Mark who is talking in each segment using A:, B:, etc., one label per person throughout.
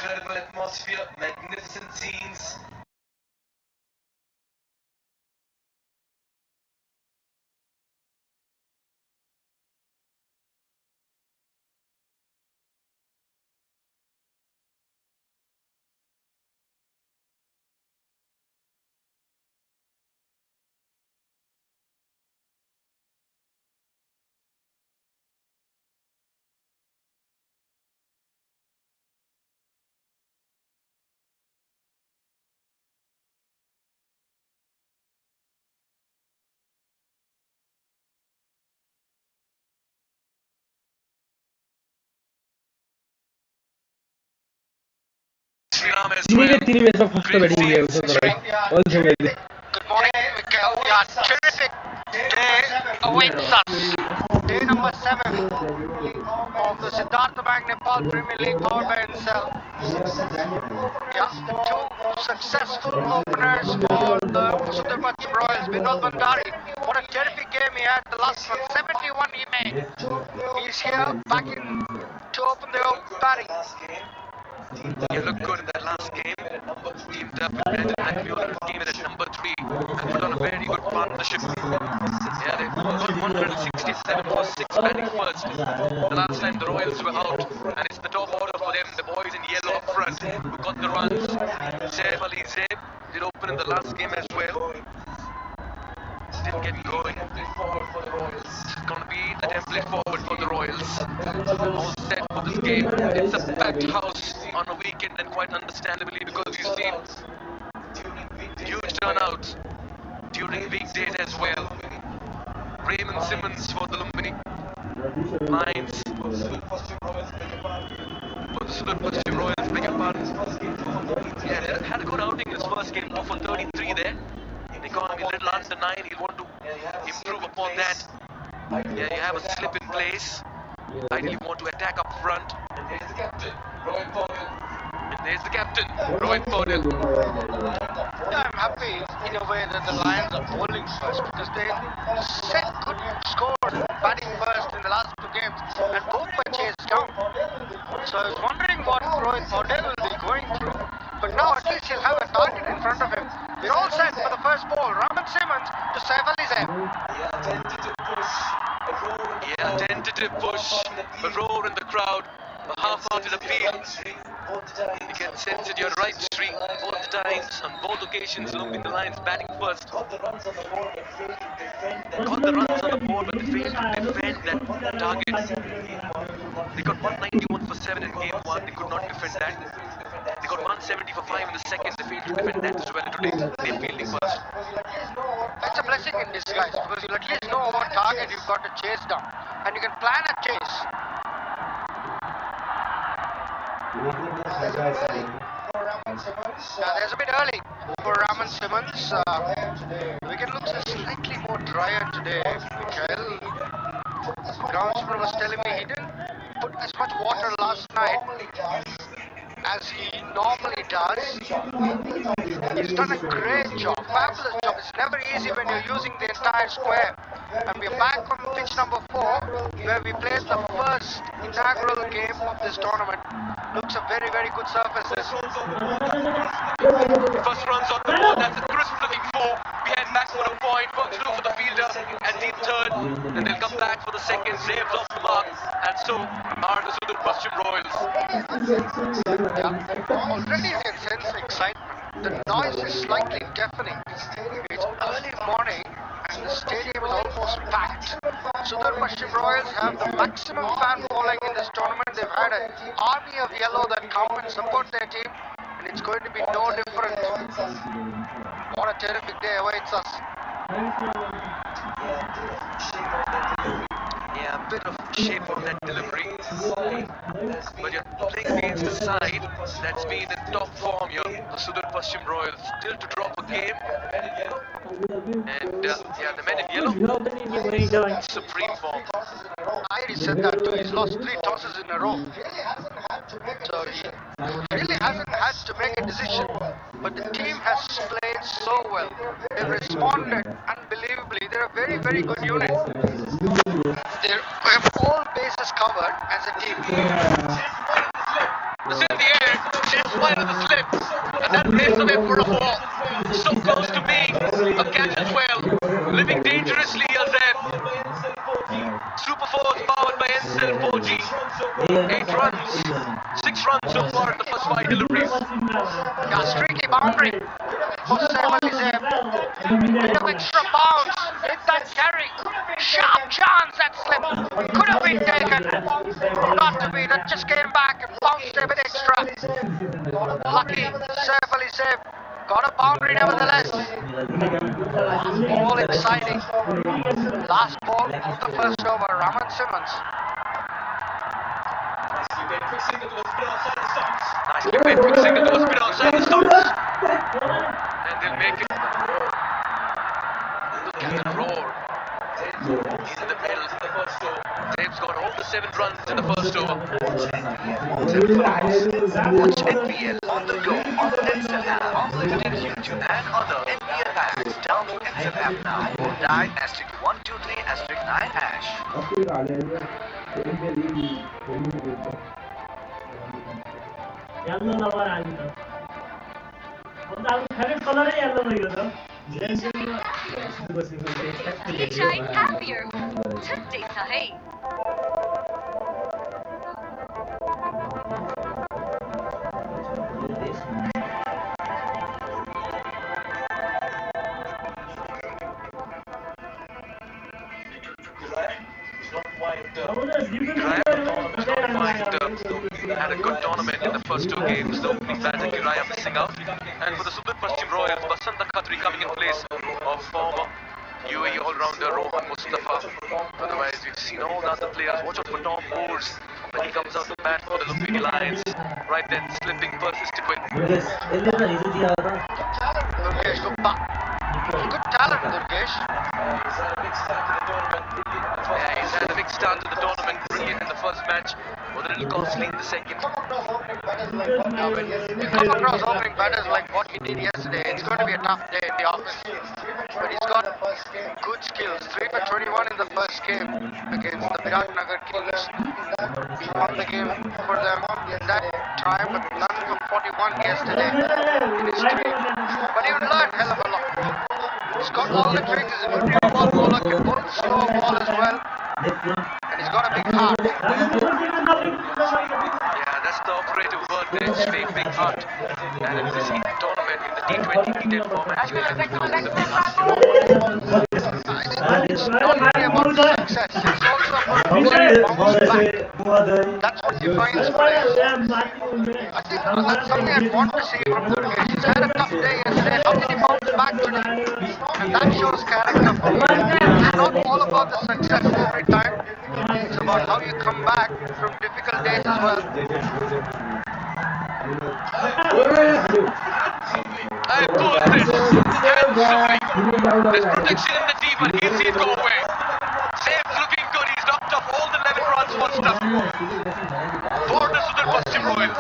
A: incredible atmosphere, magnificent scenes.
B: Good
C: morning, Mikhail. Yeah, terrific day awaits us. Day number 7 of the Siddhartha Nepal Premier League powered by Incel. Yeah, the two successful openers for the sudurpaschim Royals. Vinod Bandari, what a terrific game he had the last one. 71 he made. He's here back in to open the batting.
A: He looked good in that last game. Teamed up with Brandon McMullen, came in at number 3 and put on a very good partnership. Yeah, they got 167 for 6 batting first. The last time the Royals were out, and it's the top order for them, the boys in yellow up front who got the runs. Zaib Ali Zaib did open in the last game as well. Didn't get going. It's going to be the template forward for the Royals. All set for this game. It's a packed house on a weekend, and quite understandably, because you see huge turnout during weekdays as well. Raymond Simmons for the Lumbini. Lines for the sudurpaschim Royals, beg your pardon. Yeah, they had a good outing in his first game, 4 for 33 there. They got him a little under 9. He'll want to improve upon that. Yeah, you have a slip in place. Ideally want to attack up front. And there's the captain, Rohit Paudel.
C: Yeah, I'm happy in a way that the Lions are bowling first because they set good scores batting first in the last 2 games and both were chased down. So I was wondering what Rohit Paudel will be going through. But now at least he'll have a target in front of him. We're all set for the first ball. Raman Simmons to Saif Ali Zaib.
A: Tentative push, a roar in the crowd, a half-hearted appeal. You can sense it, you're right, Sri. Both times, on both occasions, Lumbini Lions batting first. Got the runs on the board, but they failed to defend that target. They got 191 for 7 in game 1, they could not defend that. They got 170 for 5 in the second, they failed to defend that as well today. They're fielding first.
C: That's a blessing in disguise because you'll at least know what target you've got to chase down and you can plan a chase. Yeah, there's a bit early for Raman Simmons. The wicket looks slightly more drier today, Mikhail. The groundsman was telling me he didn't put as much water last night as he normally does. He's done a great job, fabulous job. It's never easy when you're using the entire square. And we're back on pitch number 4 where we played the first inaugural game of this tournament. Looks a very, very good surface.
A: First runs on the board, that's a crisp looking 4. Behind back for a point, works through for the fielder and deep third. And they'll come back for the second, Zaib's off the mark. And so are the sudurpaschim Royals.
C: Yeah. Already you can sense excitement. The noise is slightly deafening. It's early morning and the stadium is almost packed. Sudurpaschim Royals have the maximum fan following in this tournament. They've had an army of yellow that come and support their team, and it's going to be no different. What a terrific day awaits us.
A: Yeah, a bit of shape of that delivery. But you're playing against the side that's been in top form here, the sudurpaschim Royals. Still to drop a game. And yeah, the men in yellow, supreme form.
C: He said that too. He's lost 3 tosses in a row. So he really hasn't had to make a decision. But the team has played so well. They've responded unbelievably. They're a very, very good unit. They have all bases covered as a team.
A: It's in the air. paves the way for a four. So close to being a catch as well. Living dangerously, Azeb. Super Force powered by Encel 4G. 8 runs. 6 runs so far in the first 5 deliveries.
C: Yeah, streaky boundary for Saif Ali Zeb. Bit of extra bounce. Hit that carry. Sharp chance that slip. Could have been taken. Not to be. That just came back and bounced a bit extra. Lucky Saif Ali Zeb. Got a boundary nevertheless. All exciting. Last ball of the first over. Raman Simmons.
A: Nice quick single to a spin outside the stumps. And they'll make it. Look at the roar. In the middle. Dave's got all the 7 runs in the first over.
B: Watch NPL on the go on the Encel app, unlimited YouTube and other NPL apps. Download Encel app now or dial *123*9#.
D: happier. छत्तीस है
A: Had a good tournament in the first 2 games. The opening batter Kiraya missing out, and for the sudurpaschim Royals, Basanta Khatri coming in place of former UAE all-rounder Rohan Mustafa. Otherwise, we've seen all the other players. Watch out for Tom Moores when he comes out to bat for the Lumbini Lions. Right then, slipping persisted with.
C: Durgesh Gupta. Good talent, Durgesh.
A: Yeah, he's had a big start to the tournament. Brilliant in the first match, but a little costly in the second.
C: Now, when you come across opening batters like what he did yesterday, it's going to be a tough day in the office. But he's got good skills. 3 for 21 in the first game against the Viratnagar Kings. He won the game for them in that time, but none for 41 yesterday in his streak. But he would learn hell of a lot. He's got all the tricks. He's a good new ball bowler, can bowl the slow ball as well. And he's got a big heart.
A: Yeah, that's the operative word there. Big, big heart. And in this tournament in the T20 T10 format,
C: It's not only about success, it's also about bounce back. That's what defines players. I think that's something I want to see from Durgesh. He's had a tough day yesterday. How can he bounce back today? And that shows character for him. It's not all about the success every time. It's about how you come back from difficult days as well.
A: I pulled this handsomely. There's protection in the deep, but he'll see it go away. Safe looking good. He's knocked off all the 11 runs first up for the sudurpaschim Royals.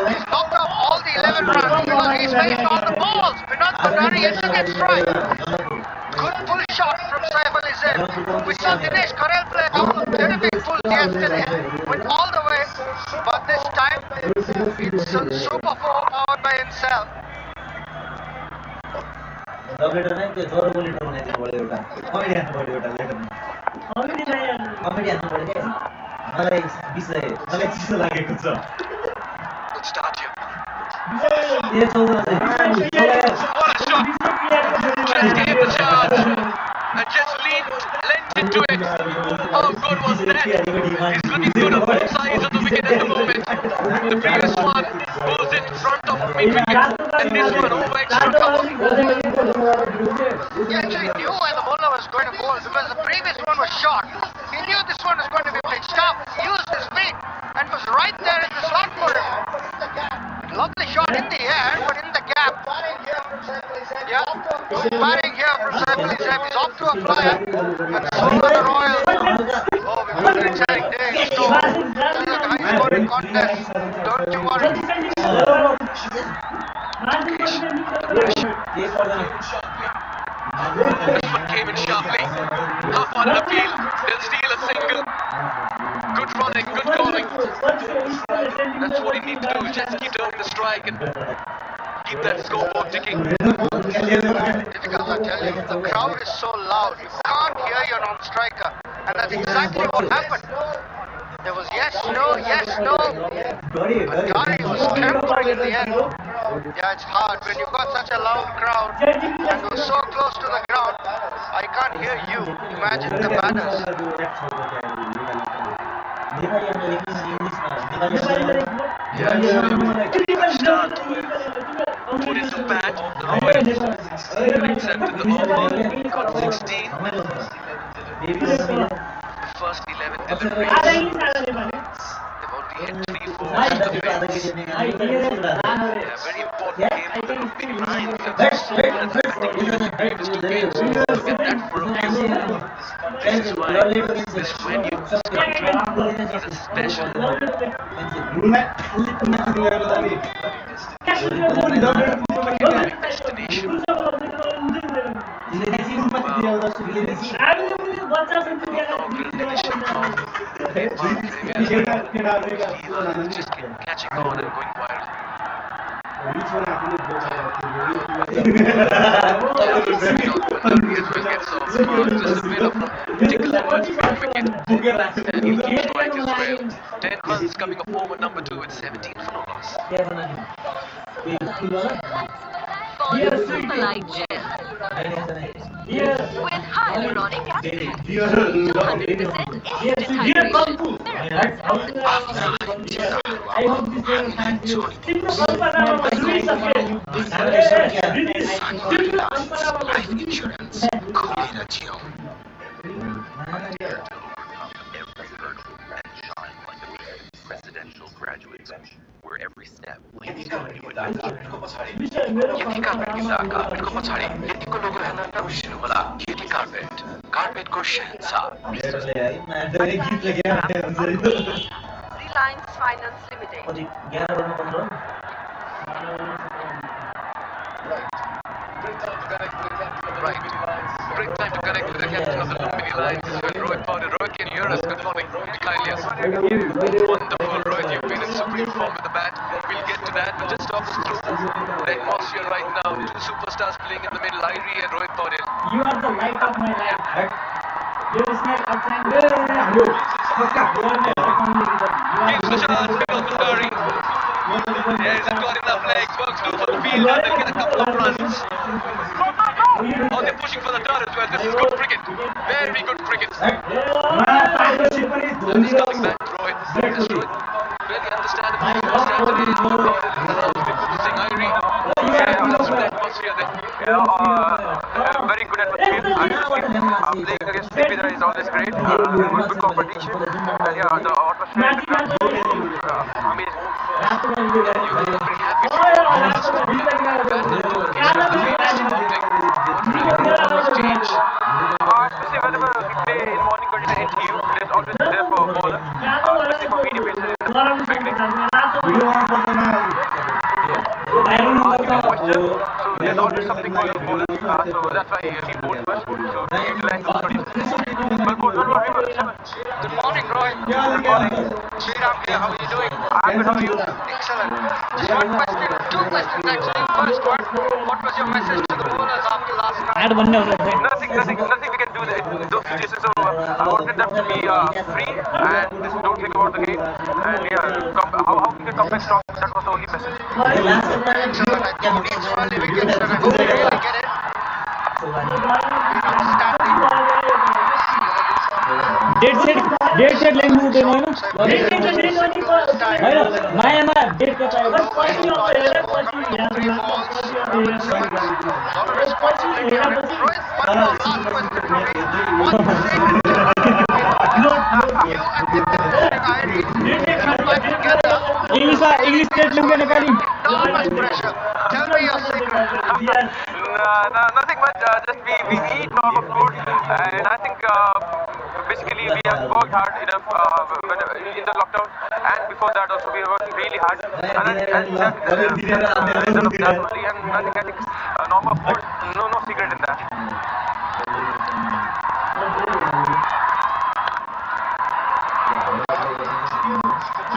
C: He's knocked off all the 11 runs because he's faced all the balls. Vinod Kandari yet to get strike. Good pull shot from Saif Ali Zeb. We saw Dinesh Karel play a couple of very big pulls yesterday. Went all the way, but this time it's Super 4 powered by Encel.
A: Good start here.
C: What a
A: shot! Just gave the charge and just lent into it. How good was that? He's looking good on both sides of the wicket at the moment. The previous one goes in front of mid-wicket, and this one over extra cover.
C: He actually knew where the bowler was going to bowl because the previous one was short. He knew this one was going to be pitched up, used his feet, and was right there in the slot for him. Lovely shot in the air, but in the gap. Yeah, good batting here from Saif Ali Zeb. He's off to a flyer, and so are the Royals. Oh, we've got an exciting day in store. This is a high-scoring contest. Don't you worry.
A: This one came in sharply. Half on the field. They'll steal a single. Good running, good calling. That's what he needs to do. Just keep doing the strike and keep that scoreboard ticking.
C: Difficult, I tell you. The crowd is so loud. You can't hear your non-striker. And that's exactly what happened. There was yes, no, yes, no. But Gary was tempering in the end. Yeah, it's hard when you've got such a loud crowd and you're so close to the ground. I can't hear you. Imagine the banners.
A: Start. Put it to bat. The Royals accepted the offer. Got 16. The first 11 deliveries. They've already hit 3 4s to the bench. Yeah, very important game for the Lumbini Lions. They've so well as effective in the previous 2 games. Look at that for a view. This is why this venue, Scotland, is a special destination. Inaugural edition of just catching on and going viral. Just a bit of tickle towards mid-wicket, and he'll keep strike as well. 10 runs coming up over number 2 with 17 for no loss.
D: Superlight gel with hyaluronic acid. 100% instant hydration.
B: Life insurance. Every hurdle and shine like a presidential graduate bench, where every step leads to a new adventure. खेती carpet के साथ carpet को पछाड़ी खेती को लोगों है ना नविश्नु वाला खेती कार्पेट को शहंशाह
D: Reliance Finance Limited.
A: Right. Great time to connect with the captain of the Lumbini Lions as well, Rohit Powder. Rohit, can you hear us? Good morning. Mikhailius. Wonderful, Rohit. You've been in supreme form with the bat. We'll get to that, but just talk us through the atmosphere right now. 2 superstars playing in the middle, Irie and Rohit Powder.
E: You are the light of my life. You are my outside.
A: Gives the shot, big old Gary. Yeah, he's got enough legs, works 2 for the field, and they'll get a couple of runs. Oh, they're pushing for the dot as well. This is good cricket. Very good cricket. And he's coming back to Rohit. This Rohit, very understandable. First after he sing Irie. Yeah, that's good atmosphere there.
F: Very good atmosphere. Playing against Deepidra is always great. Good competition. Yeah, the atmosphere amazing.
A: You will be pretty happy for
F: especially whenever we play in morning condition in TU, there's always there for bowler, especially for medium pace in the beginning. So there's always something for the bowlers, so that's why he bowls first, so he utilizes those conditions.
C: Good morning, Rohit.
F: Good morning.
C: Sriram here. How are you doing?
F: I'm good, how are you?
C: Excellent. Just one question, 2 questions actually. First one, what was your message to the bowlers after last night?
F: Nothing we can do in those situations. So I wanted them to be free and just don't think about the game. And yeah, how we can come back strong. That was the only message.
C: Excellent. I think these early wickets and I hope they really get it. Outstanding.
E: Date set लेख्नु हुँदैन हैन मायामा date कता English state लेंगे Nepali
C: Tell me your secret.
F: Nothing much, just we eat normal food, and I think basically we have worked hard enough in the lockdown, and before that also we were working really hard, and nothing, I think normal food, no secret in that.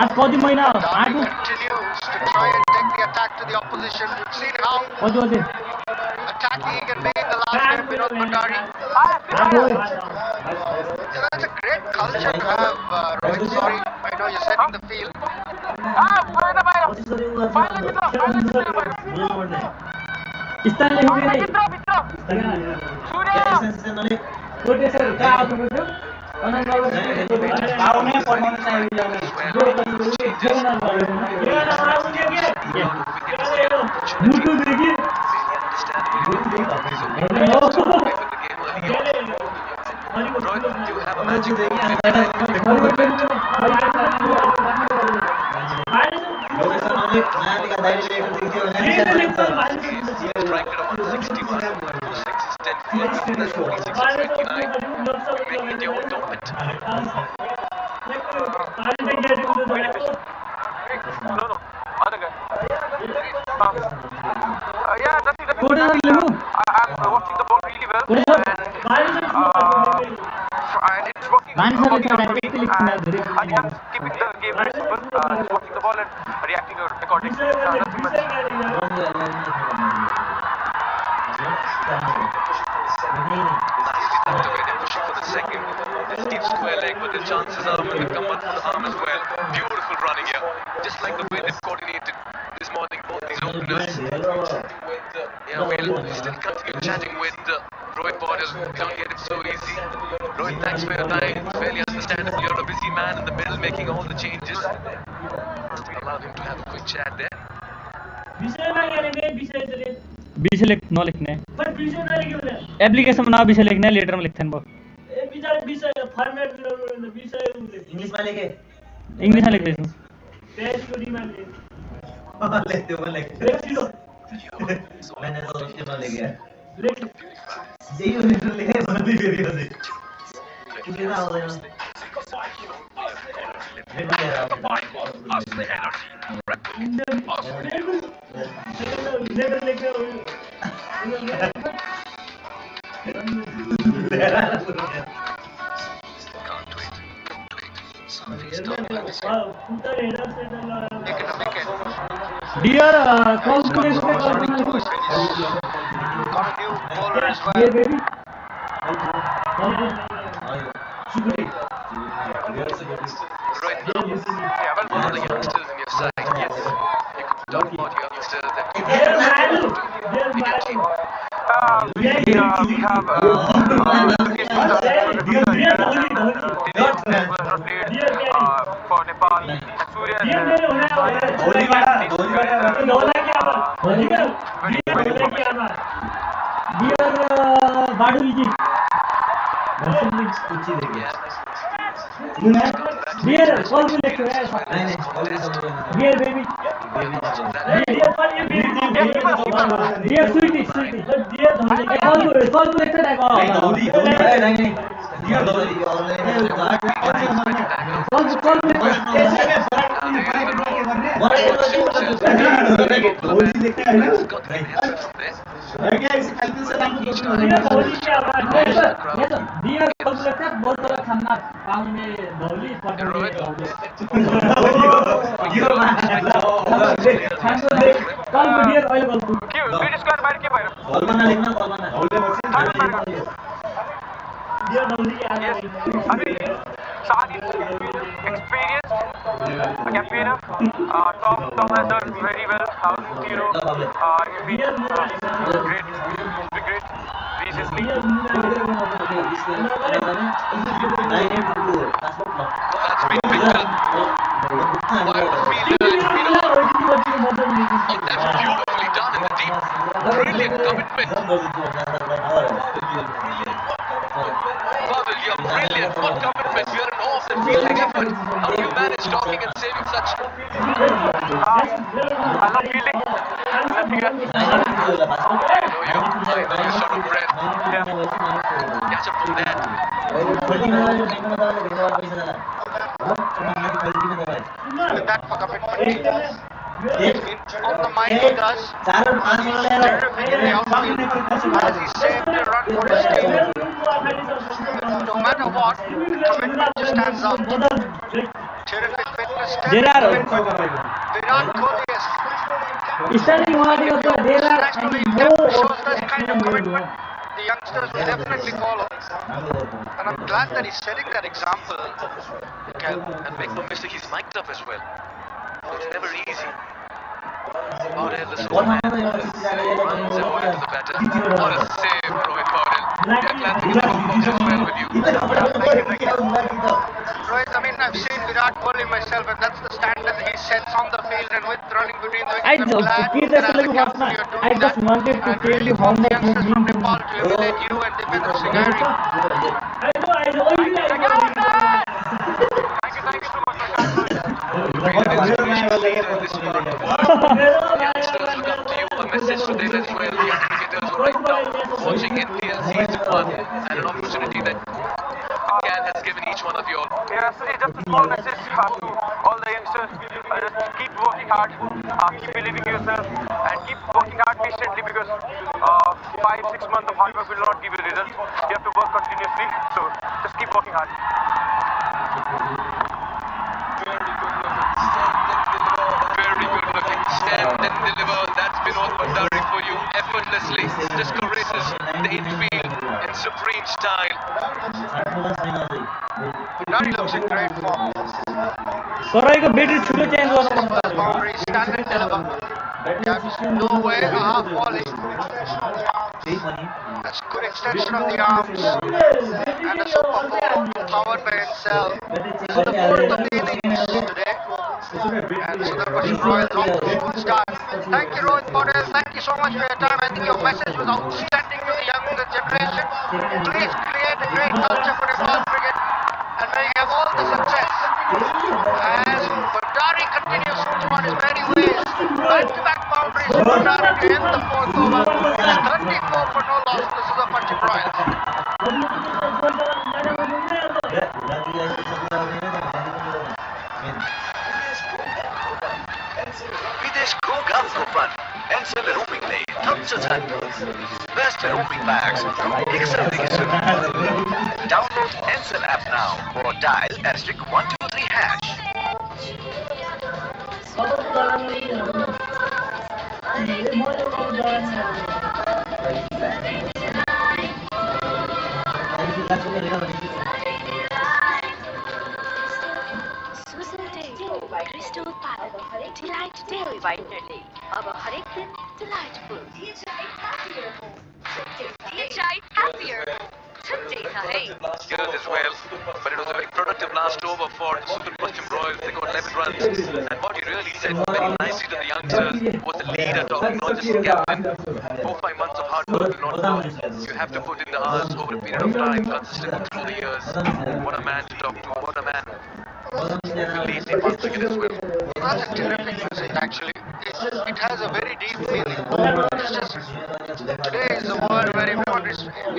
E: आज कति महिना
C: Continues to try and take the attack to to the opposition. We've seen how
E: What was it?
C: attacking he can be in the last game, Vinod Kothari. That's a great culture to have, Rohit. Sorry, I know you're setting the field.
E: Stanley हो गया छोटे sir का आप बोलो अनंत बाबू पाउने पढाउन चाहिए जो खेल्न मुटु देखि
A: Rohit, you have a magic ball. Strike at about 61, most existent fields, that's 46-29, making it your own dominant.
F: No, other guy. Yeah, that's it. I'm watching the ball really well, and it's working for me. I think I'm keeping the game very simple. Just watching the ball and reacting accordingly. Nothing much.
A: Nicely tucked away, they're pushing for the second. This deep square leg, but the chances are with the comeback for the arm as well. Beautiful running here, just like the way they've coordinated this morning, both these openers. Yeah, we'll still continue chatting with Rohit Borders. We don't get it so easy. Rohit, thanks for your time. Fairly understandable, you're a busy man in the middle making all the changes. Allowed him to have a quick chat there.
E: विषय लेख नलेख्ने application में विषय लेख्ने letter में लेख्थेन भयो English में लेख्दै छु Dear call today
C: Got a new bowler as well.
E: baby
A: Rohit, one of the youngsters in your side, yes. You could talk about youngsters that you have in your team.
F: We have for Nepal, Surya
E: Dear, call me later. Dear baby. Dear sweetie. Call me later.
F: experienced campaigner. Tom has done very well. He's been great recently.
A: That's been picked up by the fielder. That's beautifully done in the deep. Brilliant commitment. Fadil, you're brilliant. What commitment. You're an off the fielding effort. How do you manage talking and saving such?
F: I love fielding.
A: I know you're short of breath. Catch up from that.
C: With that for commitment. On the mind he does. Terrific in the outfield. As he saved the run for his team. No matter what, commitment just stands out. Terrific fitness. Virat Kohli
E: Starting what you there
C: National
E: and
C: depth
E: no
C: shows the kind of commitment the youngsters will definitely follow. And I'm glad that he's setting that example.
A: Kel, and make no mistake, he's mic'd up as well. So it's never easy. Paudel, the Superman, runs over into the batter. What a save, Rohit Paudel. We are glad to get the box as well with you.
C: Thank you. Rohit, I mean, I've seen Virat Kohli myself, and that's the standard he sets on the field and with running between the
E: I
C: wickets. I'm glad that as a captain you're doing
E: I just
C: that.
E: wanted to
C: And
E: tell
C: really
E: you how
C: want the
E: much
C: youngsters
E: you
C: from
E: mean to
C: Nepal
E: me.
C: to emulate you and Dipendra Singh Airi.
F: Thank you so much, Prashant.
A: Leader in this part of the world. Youngsters look up to you. A message to them as well. Young cricketers who are right now watching NPL Season 1 and an opportunity that Cal has given each one of you all.
F: Yeah, so it's just a small message to all the youngsters. Just keep working hard, keep believing in yourself, and keep working hard patiently because 5-6 months of hard work will not give you results. You have to work continuously, so just keep working hard.
A: Very good looking. Stand and deliver. That's Vinod Bhandari for you. Effortlessly. Just caresses the infield in supreme style.
C: Bhandari looks in great form.
E: Sorry, battery chulo change
C: First boundary, stand and deliver. No way, half volley. That's good extension of the arms. And a super four powered by himself. This is the fourth of the innings today. And Sudurpaschim Royals off to a good start. Thank you, Rohit Paudel. Thank you so much for your time. I think your message was outstanding to the younger generation. Please create a great culture for Nepal cricket and may you have all the success. As Bhandari continues to go on his merry ways. Back-to-back boundaries for Bhandari to end the fourth over. It's 34 for no loss for the Sudurpaschim Royals.
B: विदेश को गाउँको fun Ncell रोमिङले थप्छ छन् best roaming packs एक्सेलदेखि सुरु download Ncell app now or dial *123#.
D: Crystal Palace, Delight Dairy Whitener. अब हरेक दिन delightful. THI happier.
A: Last year as well, but it was a very productive last over for the Sudurpaschim Royals. They got 11 runs, and what he really said very nicely to the youngsters was the leader talking, not just the captain. 4-5 months of hard work will not work. You have to put in the hours over a period of time, consistent through the years. What a man to talk to, what a man who believes in one cricket as well.
C: That's a terrific message actually. It has a very deep meaning. It's just today is a world where everyone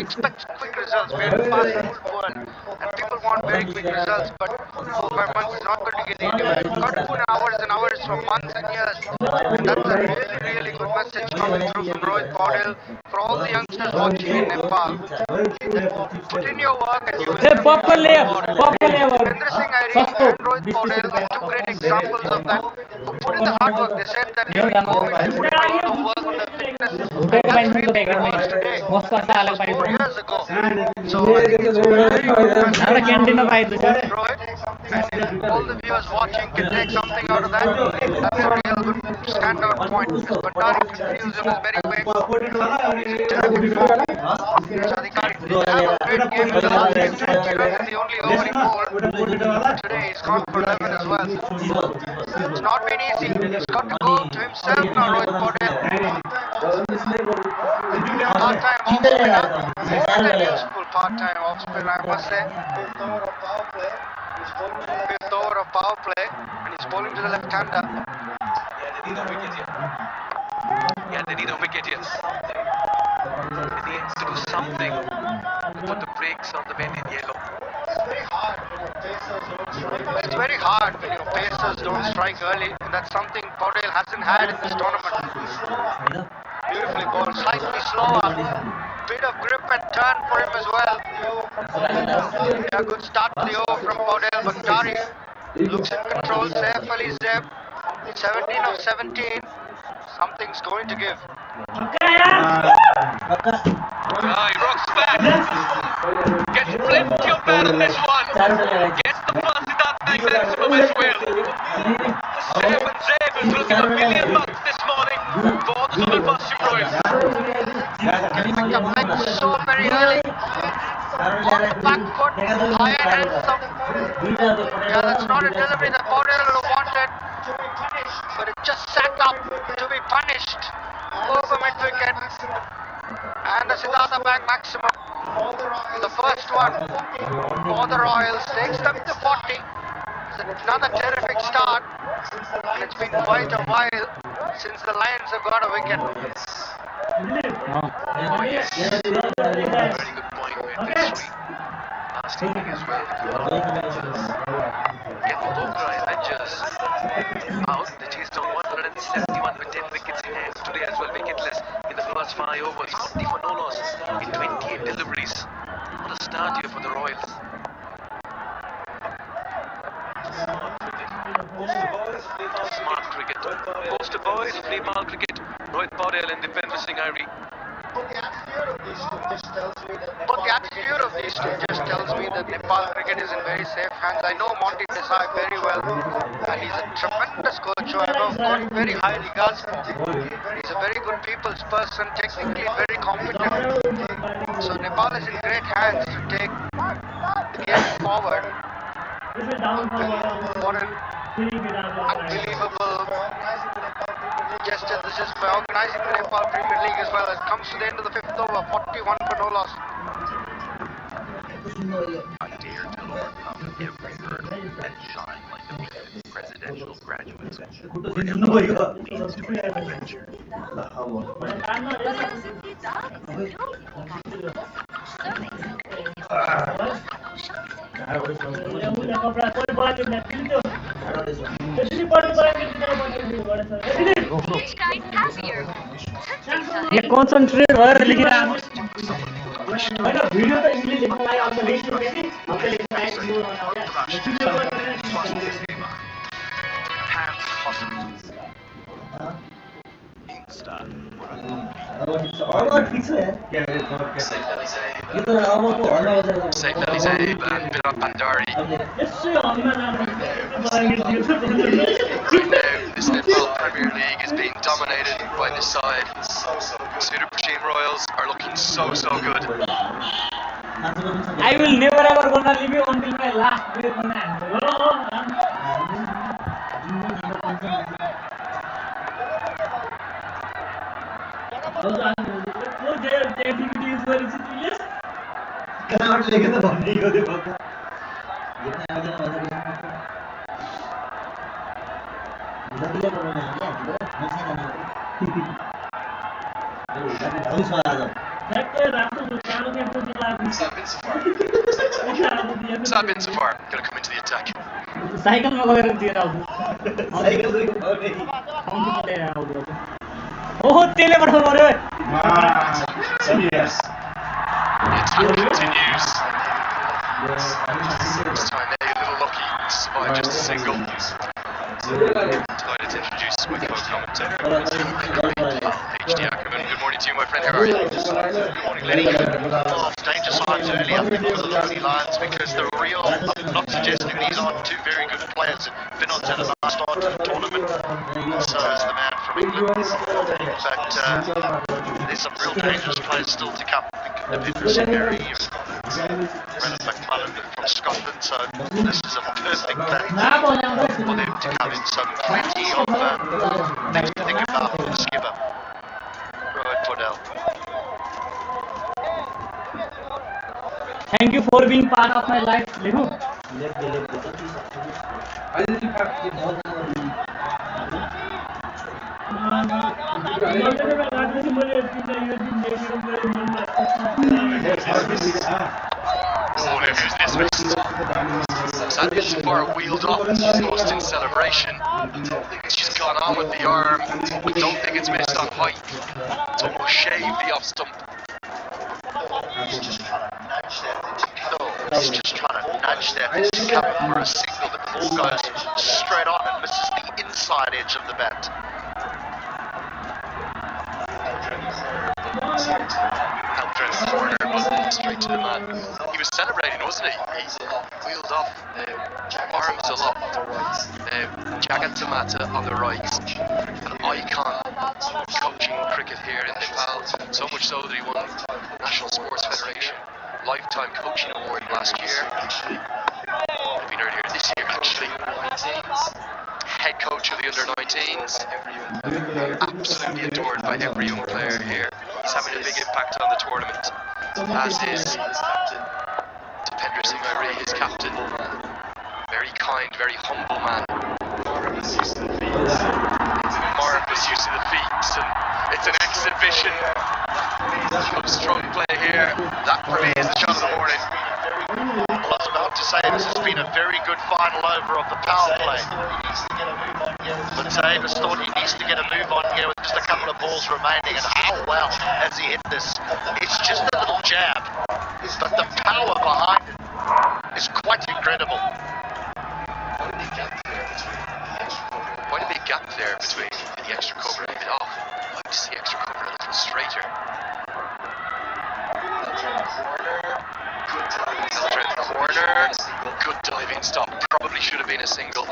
C: expects quick results. We're in a fast-moved world, and people want very quick results. But 4-5 months is not going to get anywhere. You've got to put in hours and hours for months and years. And that's a really, really good message coming through from Rohit Paudel for all the youngsters watching in Nepal. Put in your work and you will get Dipendra Singh Airi and Rohit Paudel are two great examples of that. Who put in the hard work. They said that during COVID they put in a lot of work on their fitness. And that's really works today. That was 4 years ago. So I think it's a very good message. Rohit, and all the viewers watching can take something out of that. That's a real good standout point. As Bhandari continues in his merry way, he's in terrific form. Shadikari did have a great game in the last game, 20 runs in the only over he bowled. Today he's gone for 11 as well. It's not been easy. He's got to go to himself now, Rohit Paudel. Part-time off-spinner. More than useful part-time off-spinner, I must say. Fifth over of power play, and he's bowling to the left-hander.
A: Yeah, they need a wicket, yes. They need to do something to put the brakes on the men in yellow.
C: It's very hard when your pacers don't strike early, and that's something Paudel hasn't had in this tournament. Beautifully bowled, slightly slower. Bit of grip and turn for him as well. Yeah, good start to the over from Paudel. Bhandari looks in control. Saif Ali Zeb, 17 of 17. Something's going to give.
A: He rocks back. Gets plenty of bad on this one. Gets the first without maximum as well. 7-0 is looking $1 million this morning for the sudurpaschim Royals.
C: Getting back up leg so very early. On the back foot, high and handsome. Yeah, that's not a delivery that Borrell wanted, but it just sat up to be punished over mid-wicket. And the Siddhartha bag maximum, the first one for the Royals, takes them to 40. It's another terrific start, and it's been quite a while since the Lions have got a wicket.
A: Oh yes, very good point with this week. Last inning as well. Get the local Avengers out. The chase down 171 with 10 wickets in hand today as well. Wicketless in the first 5 overs. 40 for no loss in 28 deliveries. What a start here for the Royals. Smart cricket. Poster boys, free ball cricket. Rohit Paudel and Dipendra Singh Irie.
C: But the attitude of these two just tells me that Nepal cricket is in very safe hands. I know Monty Desai very well, and he's a tremendous coach who I've got very high regards for. He's a very good people's person, technically very competent. So Nepal is in great hands to take the game forward. What an unbelievable gesture this is by organising the Nepal Premier League as well. It comes to the end of the 5th over, 41 for no loss.
B: I dare to overcome every hurdle and shine like the weekend presidential graduates. Wherever leads to an adventure.
E: Concentrate भएर लेखिरहेको होइन video त English लेख्नु लागि अब लेख्नुपर्छ
A: Saif Ali Zaib and Virat Pandari. Right now, this Nepal Premier League is being dominated by this side. Sudurpaschim Royals are looking so good.
E: I will never ever gonna leave you until my last breath in hand.
A: Sabin Safar gonna come into the attack.
E: Cycle में गएर दिएर आउँछु cycle दिएको पाउने ओहो त्यसले पठाउनु पर्यो
A: Yes. The attack continues. This time they're a little lucky to survive just a single. Delighted to introduce my co-commentator, HD Ackerman. Good morning to you, my friend. How are you? Good morning, Lenny.
C: Oh, danger signs early, I think, for the Lumbini Lions, because the real, I'm not suggesting these aren't two very good players. Vinod's had a nice start to the tournament, so is the man from England. But there's some real dangerous players still to come. The Dipendra Berry, Brennan McMullen from Scotland, so this is a perfect platform for them to come in. So plenty of things to think about for the skipper, Rohit Paudel.
E: Thank you for being part of my life, Lehu.
A: Oh, there goes dismissed. Sabin Safar wheeled off. She's lost in celebration. She's gone on with the arm. I don't think it's missed on height. It's almost shaved the off stump.
C: He's just trying to nudge that to cover for a signal, but the ball goes straight on and misses the inside edge of the bat.
B: Helped around the corner, but straight to the man. He was celebrating, wasn't he? He wheeled off, arms aloft. Jagat Tamata on the right, an icon coaching cricket here in Nepal. So much so that he won National Sports Federation Lifetime Coaching Award last year. Might have been earlier this year, actually. Head coach of the under-19s. Absolutely adored by every young player here. He's having a big impact on the tournament, as is Dipendra Singh Marie, his captain. Very kind, very humble man. Marvellous use of the feet, and it's an exhibition of strong play here. That for me is the shot of the morning.
C: I was about to say this has been a very good final over of the power play. But Davis thought he needs to get a move on here with just a couple of balls remaining, and how well has he hit this? It's just a little jab, but the power behind it is quite incredible.
B: Quite a big gap there between the extra cover and the off. I'd like to see extra cover a little straighter. Around the corner, good diving stop. Probably should have been a single.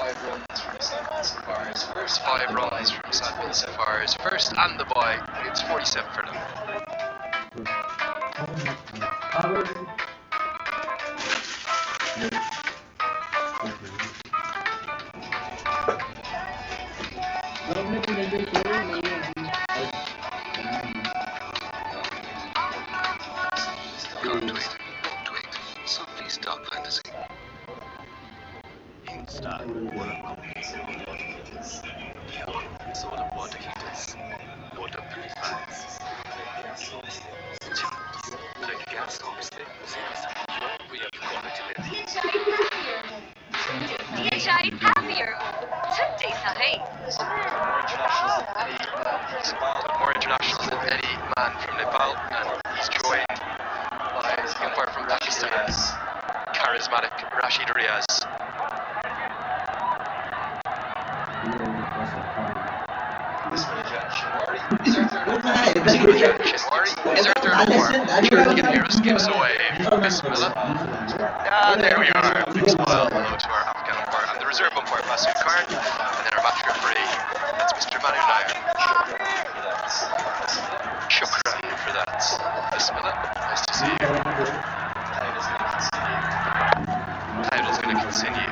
B: It's 5 runs from Sadhbin Safaris. First and the bye. It's 47 for them. Somebody stop fantasy. Install soda water heaters, water purifiers, like gas stoves, we have quality living.
D: ये शायद happier छुट्टे सही
B: More international than any man from Nepal, and he's joined by a umpire from Pakistan, charismatic Rashid Riaz. Is there a third umpire? Sure, you can give us a wave. Bismillah. There we are. Big smile. Hello to our Afghan umpire and the reserve umpire, Masood Khan, and then our match referee, that's Mr. Manu Nair. Shukran for that. Bismillah. Nice to see you. Title's going to continue.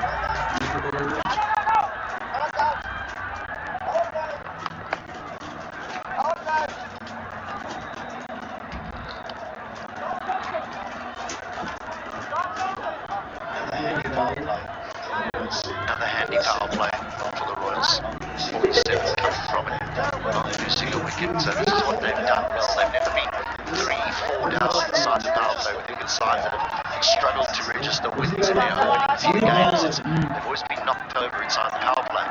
C: Another handy power play for the Royals. 47 coming from it. Not losing a wicket, so this is what they've done well. They've never been 3-4 down inside the power play with the good sides that have struggled to register wins in their opening few games. They've always been knocked over inside the power play.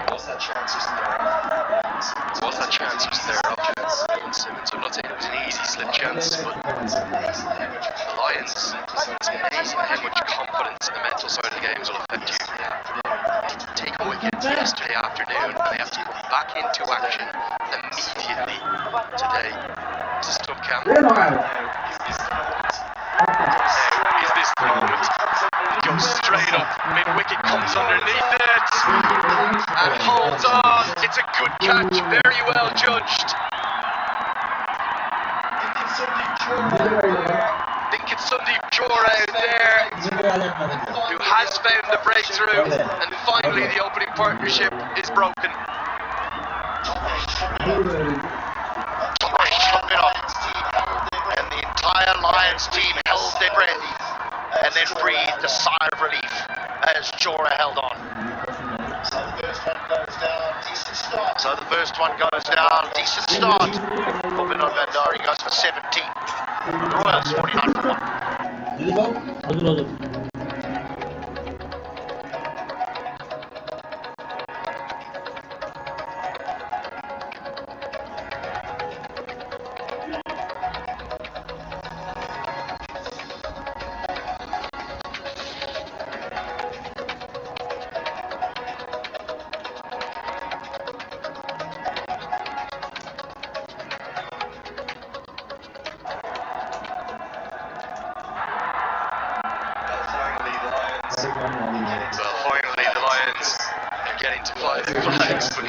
B: Was that chance wasn't there after Simmons? I'm not saying it was an easy slip chance, but the Lions, it's amazing how much confidence in the mental side of the games will affect you. Take a wicket yesterday afternoon, and they have to come back into action immediately today to stop camp. Is this the moment? It goes straight up, mid-wicket comes underneath it, and holds on. It's a good catch, very well judged. I think it's Sandeep Jora out there who has found the breakthrough, and finally the opening partnership is broken.
C: And the entire Lions team held their breath and then breathed a sigh of relief as Jora held on. So the first one goes down, decent start for Vinod Bandari, goes for 17. Royals 49 for 1.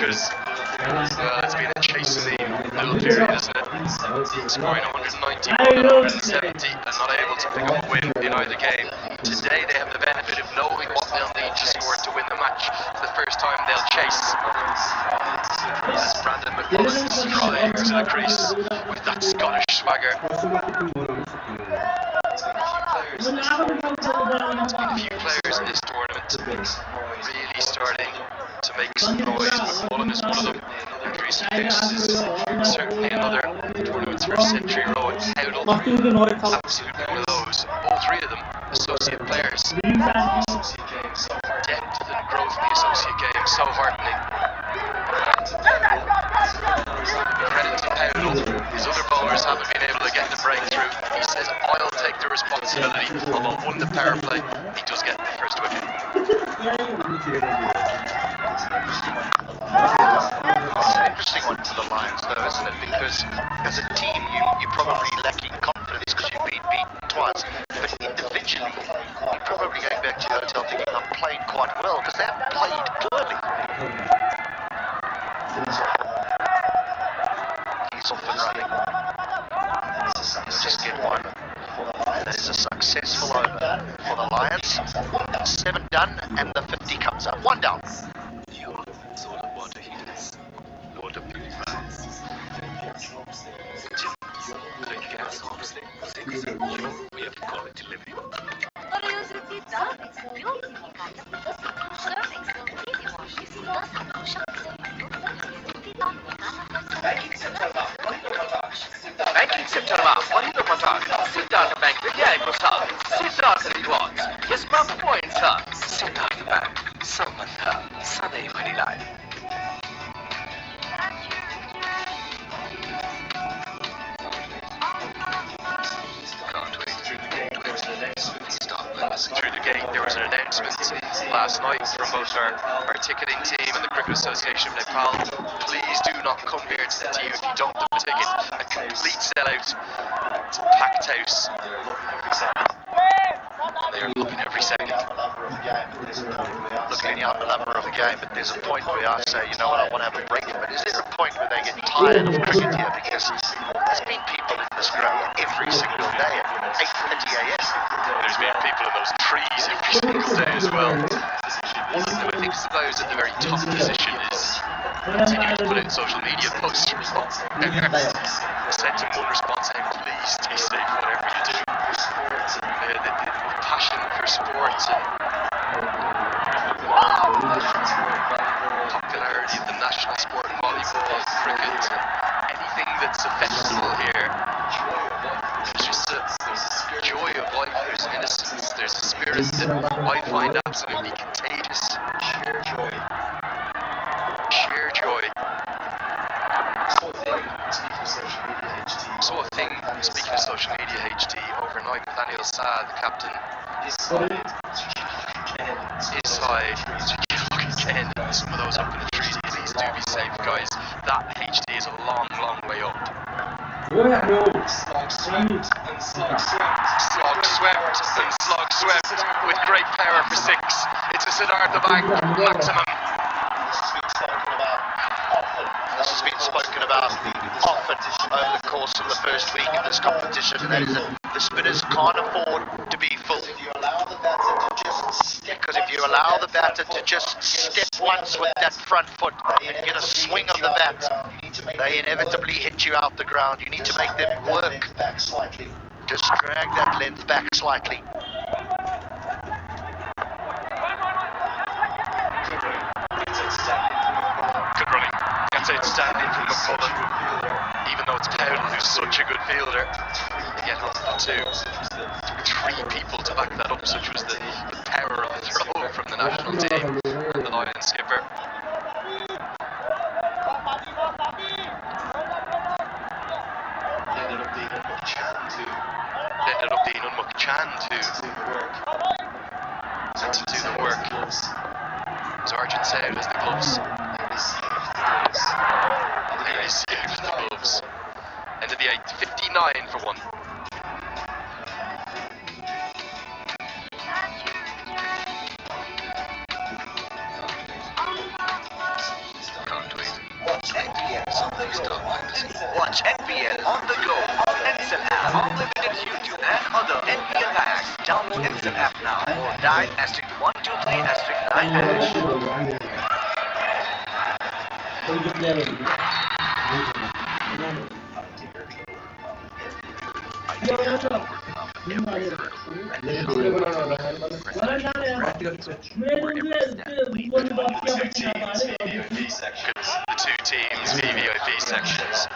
A: because it's been a chasing little period, isn't it? Scoring 190 and 170 and not able to pick up a win in either game. Today they have the benefit of knowing what they'll need to score to win the match. For the first time they'll chase. As Brandon McMullen strides to the crease with that Scottish swagger. A few players in this tournament really starting to make some noise. McMullen is one of them. Andreas House is certainly another. Tournament's first century row at Howdle. Absolutely one of those. All three of them associate players. Depth and growth in the associate game, so heartening. Credit to Howdle. His other bowlers haven't been able to get the breakthrough. He says, I'll take the responsibility. Although won the power play, he does get the first wicket.
C: It's an interesting one for the Lions, though, isn't it? Because as a team, you're probably lacking confidence because you've been beaten twice. But individually, you're probably going back to your hotel thinking, I'm playing quite well because they haven't played poorly. He's off and running. He'll just get one. That is a successful over for the Lions. 7 done, and the 50 comes up. 1 down.
B: Solar water heaters, water purifiers, the gas house, 6, we have quality living. Banking September, Mahindra Patak, Siddhartha Bank, Vijay Prasad, Siddhartha Rewards, Yasma Points, Siddhartha Bank, Samantha, Sadaiv Harilai. Can't wait through the gate to enter the next 50 stop.
A: Through the gate, there was an announcement last night from both our ticketing team and the Cricket Association of Nepal. Please do not come here to the team if you don't have a ticket. A complete sellout. It's a packed house. They are loving every second.
C: Look, any other lover of the game, but there's a point where I say, you know what, I want to have a break. But is there a point where they get tired of cricket here? Because there's been people in this ground every single day at 8:30 a.m.
A: There's been people in those trees every single day as well. One of them, I think, suppose at the very top position is continuing to put out social media posts. Sent him one response saying, please stay safe, whatever you do. The passion for sports and popularity of the national sport, volleyball, cricket, anything that's a festival here. There's just a joy of life, there's innocence, there's a spirit that I find absolutely contagious. Sheer joy. Sheer joy. Saw a thing, speaking of social media HT, overnight with Daniel Saad, the captain. His side, again, some of those up in the trees, please do be safe, guys. That HT is a long, long way up. Slog swept with great power for 6. It's a Siddhartha Bank maximum.
C: This has been spoken about often over the course of the first week of this competition, and that is that the spinners can't afford to be full. Because if you allow the batter to just step once with that front foot and get a swing of the bat, they inevitably hit you out the ground. You need to make them work. Just drag that length back slightly.
A: Good running. That's outstanding from McMullen. Even though it's Powell, who's such a good fielder, they get up to 3 people to back that up, such was the power of the throw from the national team and the Lions skipper. Ended up being Unmuck Chan to do the work. Sergeant Sound as the gloves. There is with the gloves. End of the 8th, 59 for 1.
B: Can't Watch NPL on the go on Ncell app, unlimited YouTube and other NPL packs. Download Ncell app now or dial *123*9#.
A: The two teams, VVIP sections.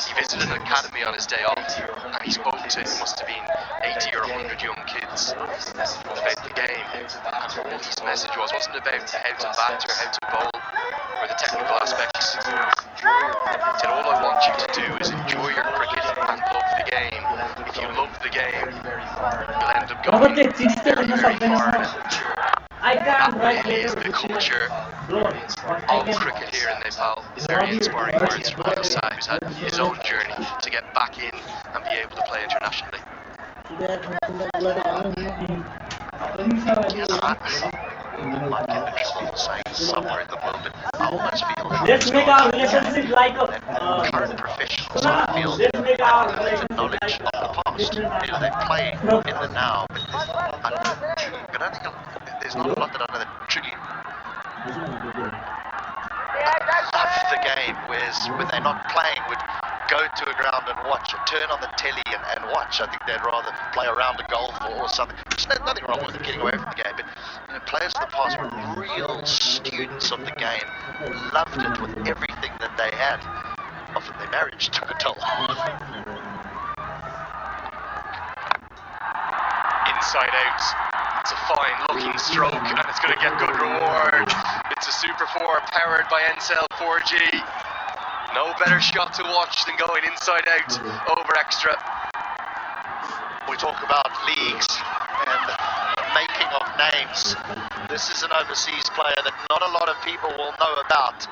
A: He visited an academy on his day off, and he spoke to, it must have been 80 or 100 young kids about the game. And all his message wasn't about how to bat or how to bowl or the technical aspects. He said, all I want you to do is enjoy your cricket and love the game. If you love the game, you'll end up going very, very far. That really is the culture of cricket here in Nepal. Very inspiring words from Michael Saab, who's had his own journey to get back in and be able to play internationally.
B: Might get the trouble saying somewhere in the world, but I almost feel
E: let's make our relationship like a
B: current professionals, I feel
E: let's make our
B: the knowledge of the past. They play in the now, but I don't think there's not a lot that I know that truly love the game, whereas when they're not playing would go to a ground and watch, or turn on the telly and watch. I think they'd rather play a round of golf or something. There's nothing wrong with getting away from the game, but players of the past were real students of the game, loved it with everything that they had. Often their marriage took a toll.
A: Inside out. It's a fine looking stroke and it's going to get good reward. It's a Super 4 powered by Ncell 4G. No better shot to watch than going inside out over extra.
B: We talk about leagues and making of names. This is an overseas player that not a lot of people will know about.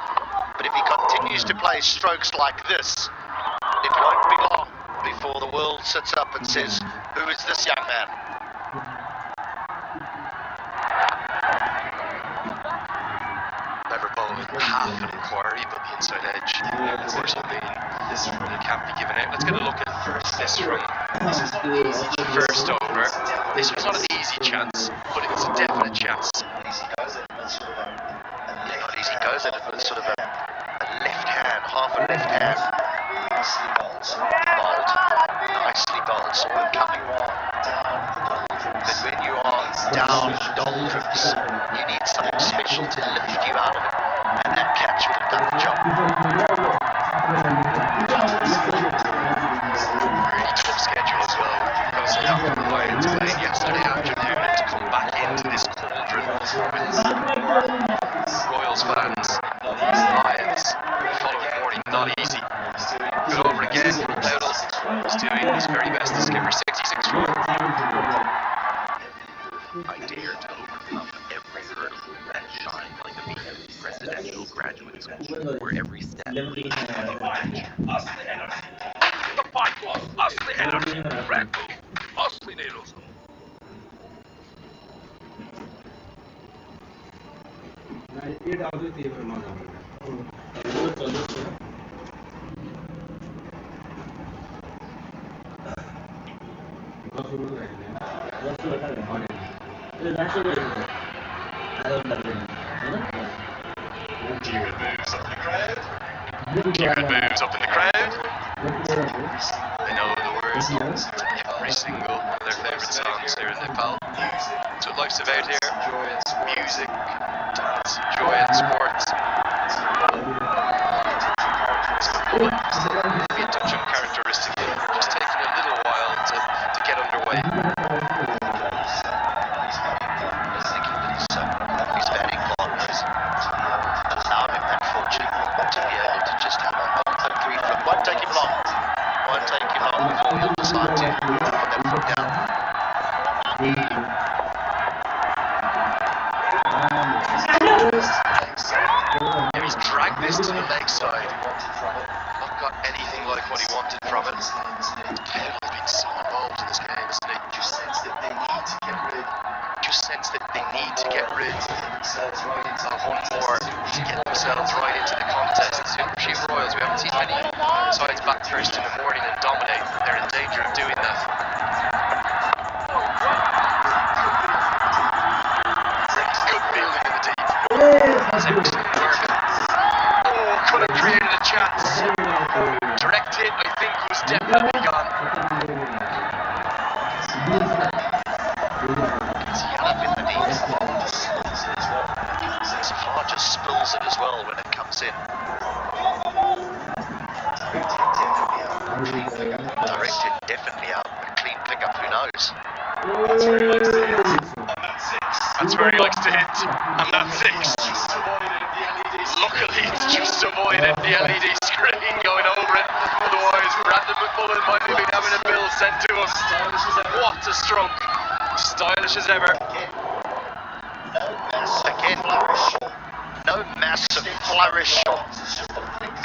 B: But if he continues to play strokes like this, it won't be long before the world sits up and says, who is this young man?
A: Never bowled half an inquiry, but the inside edge, of course, will mean this run can't be given out. Let's get a look at this from first over. This was not an easy chance, but it was a definite chance.
B: Not easy goes at it with sort of a left hand, half a left hand. Bowled, nicely bowled, saw him coming. But when you are down doldrums, you need something special to lift you out of it. And that catch would have done the job.
A: Really tough schedule as well, because they have the Lions playing yesterday afternoon, and to come back into this cauldron with more Royals fans, these Lions, the following morning, not easy. Good over again, Powell is doing his very best to skipper 66 for him.
B: I dare to overcome every hurdle and shine like a beacon. Presidential Graduate School, where every step leads to advantage.
A: Kieran moves up in the crowd. They know the words to every single one of their favourite songs here in Nepal. That's what life's about here. Music, dance, joy and sports. Maybe a touch uncharacteristic, just taking a little while to get underway.
B: His batting partners allowed him that fortune to be able to just have a free flip. Won't take him long. Won't take him long before he'll decide to put that foot down.
A: And he's dragged this to the leg side. Not got anything like what he wanted from it. Pale has been so involved in this game, isn't he? Just sense that they need to get rid. Of one more to get themselves right into the contest. Supersheep Royals, we haven't seen many
B: sides back first in the morning and dominate. They're in danger of doing that. Good fielding in the deep. That's excellent work. Oh, could have created a chance. Direct hit, I think, was definitely gone. Gets hit up in the knees. Safar just spills it as well when it comes in. Direct hit, definitely out. A clean pickup, who knows?
A: That's where he likes to hit. And that's six. Luckily, it's just avoided the LED screen going over it. Otherwise, Brandon McMullen might have been having a bill sent to him. What a stroke. Stylish as ever.
C: Again, no massive flourish or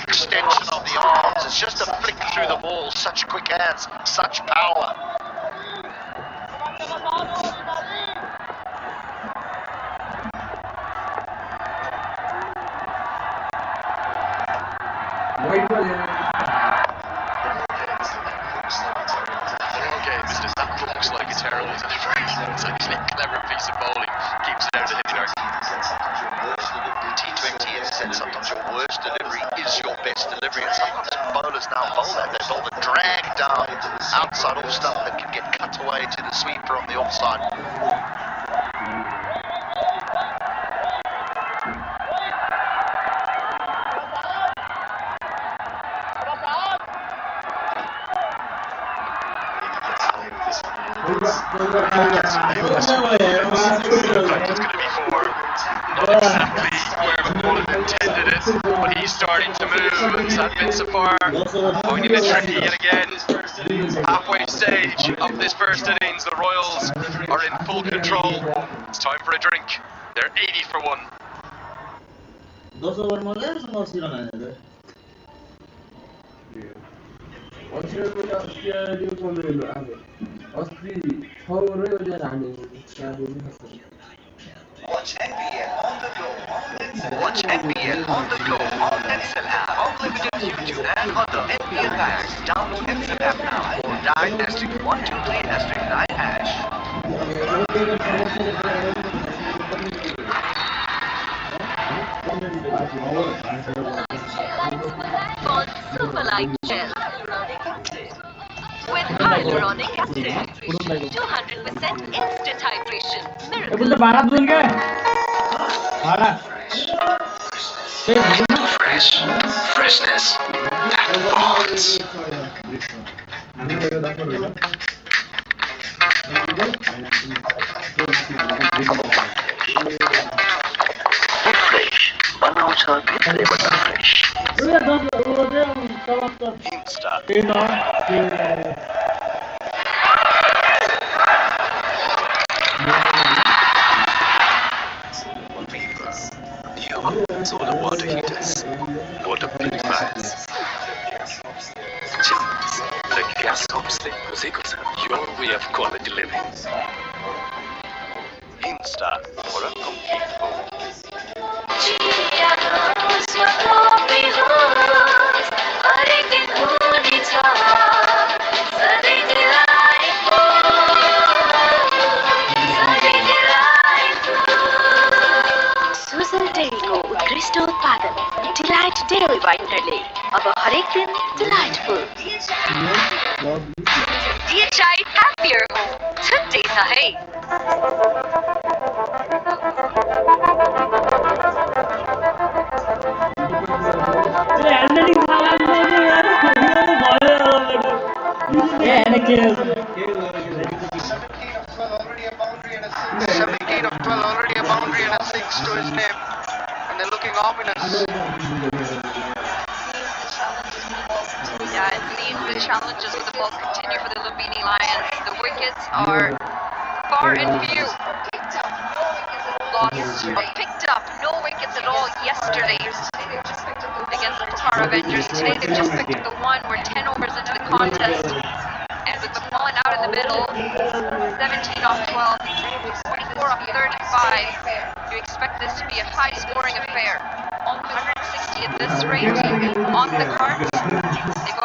C: extension of the arms. It's just a flick through the ball. Such quick hands, such power.
A: Okay, Mr. That looks like a terrible delivery. It's actually a clever piece of bowling. Keeps it out of the hitting arc.
C: T20 has said sometimes your worst delivery is your best delivery, and sometimes bowlers now bowl that. They bowl the drag down outside off stuff that can get cut away to the sweeper on the offside.
A: It's going to be four. Not exactly where McMullen intended it, but he's starting to move. Sadmin Safar finding it tricky yet again. Halfway stage of this first innings, the Royals are in full control. It's time for a drink. They're 80 for 1.
B: Watch NBL on the go on Ncell app, unlimited YouTube and other NBL packs. Download Ncell app now or dial *123*9#.
D: On Superlight Gel. With hyaluronic acid, 200% instant hydration. Miracle.
B: Fresh, freshness that bonds. Fresh, बनाउँछ भित्रैबाट fresh. Insta. Solar water heaters, water purifiers, chimneys, the gas homestay Musikosa, your way of quality living. Insta for a complete home.
D: उत्कृष्ट उत्पादन delight dairy व्हाइटनरले अब हरेक दिन delightful DHI happier home छुट्टै छ है
C: Seventeen of 12 already a boundary and a 6 to his name, and they're looking ominous.
G: Yeah, it seems the challenges with the ball continue for the Lumbini Lions. The wickets are far and few. Lost or picked up no wickets at all yesterday against the Qatar Avengers. Today they've just picked up the one. We're 10 overs into the contest. And with McMullen out in the middle, 17 off 12, 24 off 35, you expect this to be a high-scoring affair. 160 at this rate on the cards. They go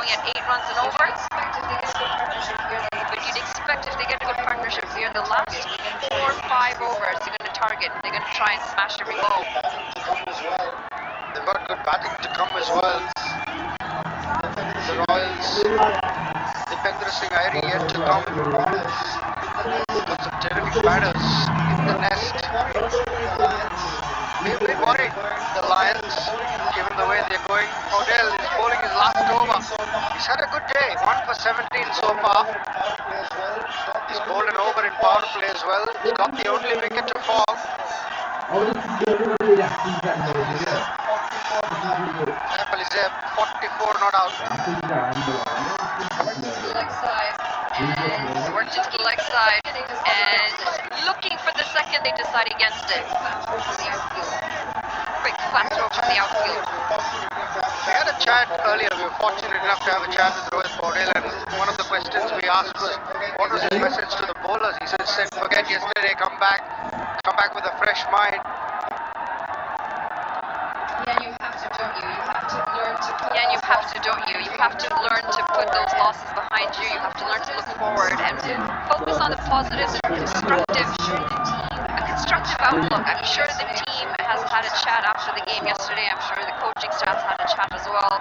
G: try and smash every ball.
C: They've got good batting to come as well. The Royals, Dipendra Singh Airi yet to come. Got some terrific batters in the nest. We've been worried, the Lions, given the way they're going. Odell is bowling his last over. He's had a good day, 1 for 17 so far. He's bowled an over in power play as well. He's got the only wicket to fall. Apple is there, 44 not out.
G: Leg side. And worked into the leg side. And looking for the second, they decide against it. Quick flat throw from the outfield.
C: We had a chat earlier. We were fortunate enough to have a chat with Rohit Paudel, and one of the questions we asked was, what was his message to the bowlers? He said, forget yesterday, come back with a fresh mind.
G: Yeah, you have to, don't you? You have to learn to put You have to learn to put those losses behind you. You have to learn to look forward and focus on the positives and a constructive outlook. I'm sure the team has had a chat after the game yesterday. I'm sure the coaching staff had a chat as well.